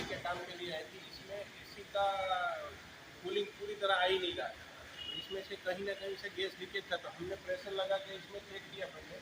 AC के काम के लिए आई थी। इसमें एसी का कूलिंग पूरी तरह आ ही नहीं रहा था। इसमें से कहीं ना कहीं से गैस लीकेज था, तो हमने प्रेशर लगा के इसमें चेक किया पहले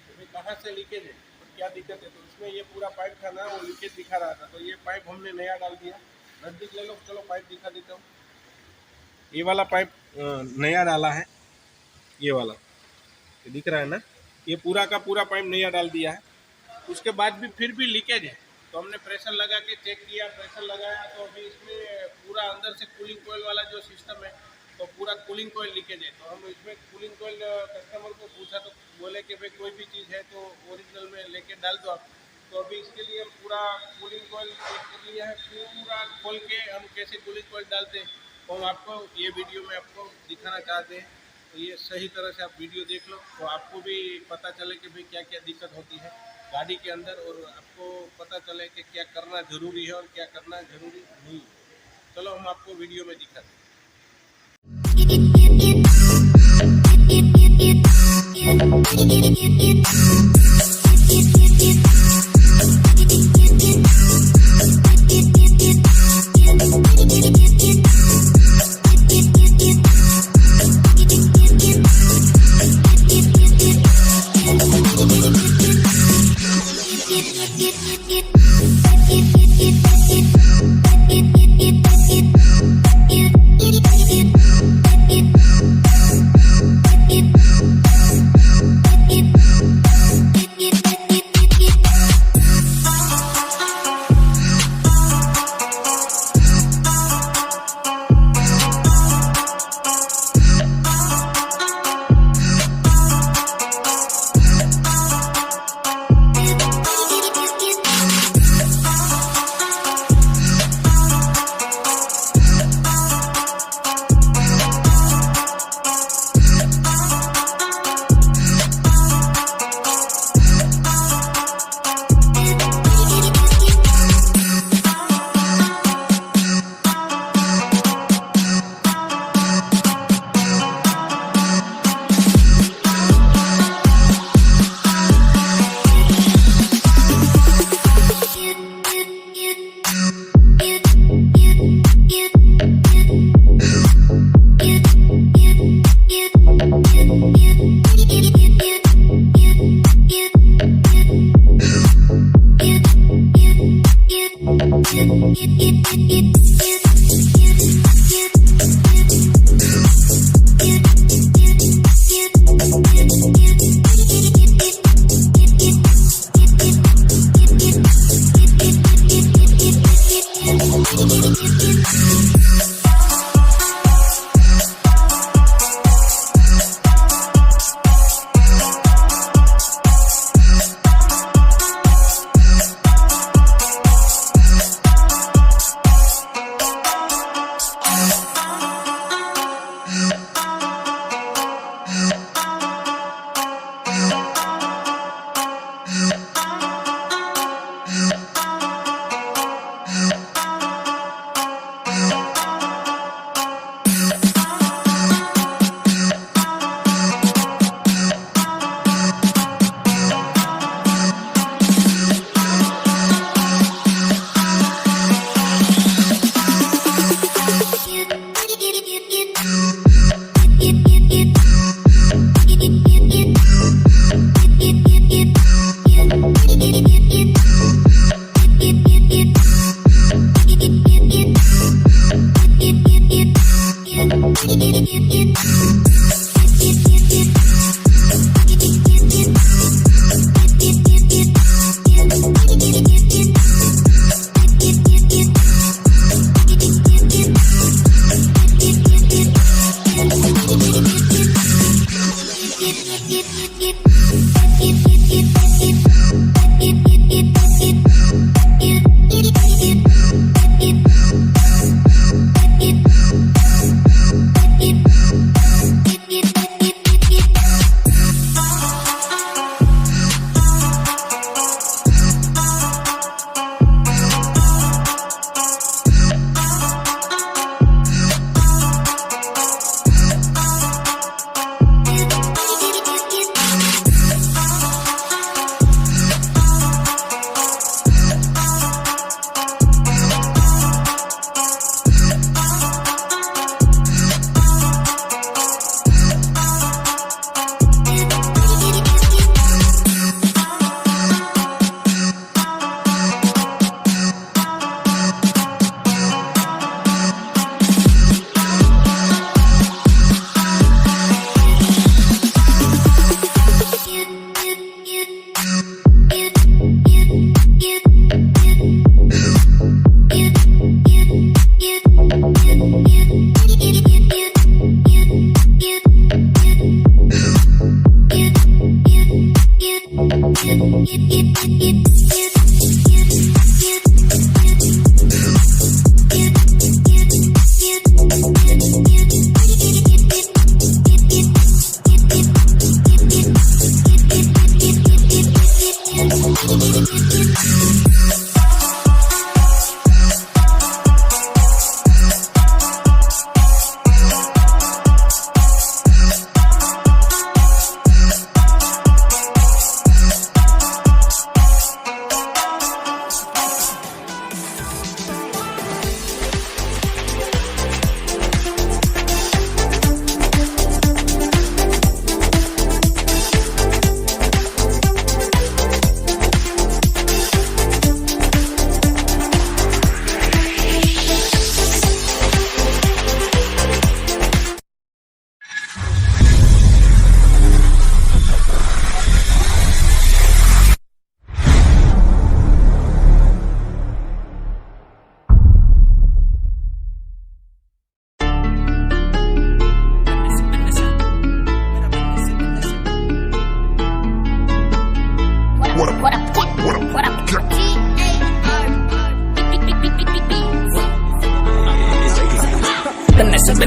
तो भाई कहाँ से लीकेज है और क्या दिक्कत है। तो इसमें ये पूरा पाइप था ना, वो लीकेज दिखा रहा था। तो ये पाइप हमने नया डाल दिया। नज़दीक ले लो, चलो पाइप दिखा देता हूँ। ये वाला पाइप नया डाला है, ये वाला ये दिख रहा है ना, ये पूरा का पूरा पाइप नया डाल दिया है। उसके बाद भी फिर भी लीकेज है, तो हमने प्रेशर लगा के चेक किया। प्रेशर लगाया तो अभी इसमें पूरा अंदर से कूलिंग कोयल वाला जो सिस्टम है, तो पूरा कूलिंग कोयल लीकेज है। तो हम इसमें कूलिंग कोयल कस्टमर को पूछा तो बोले कि भाई कोई भी चीज़ है तो ओरिजिनल में लेके डाल दो आप। तो अभी इसके लिए हम पूरा कूलिंग कोयल चेक कर लिया है, पूरा खोल के हम कैसे कूलिंग कोयल डालते हैं तो हम आपको ये वीडियो में आपको दिखाना चाहते हैं। तो ये सही तरह से आप वीडियो देख लो तो आपको भी पता चले कि भाई क्या क्या दिक्कत होती है गाड़ी के अंदर, और आपको पता चले कि क्या करना ज़रूरी है और क्या करना ज़रूरी नहीं है। चलो हम आपको वीडियो में दिखाते हैं।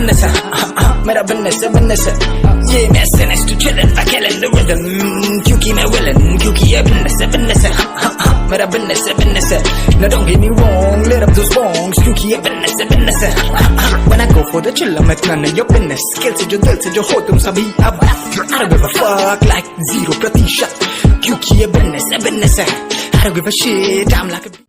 business है, मेरा business है, business है. ये मैं sinners to chillin', I killing the rhythm, क्योंकि मैं willing, क्योंकि ये business है, business है, मेरा business है, business है. Now don't get me wrong, lit up those bongs, क्योंकि ये business है, business है. When I go for the chill, I'm like none of your business. Skill से जो दिल से जो हो तुम सभी अब. I don't give a fuck like 0%, क्योंकि ये business है, business है. I don't give a shit, I'm like a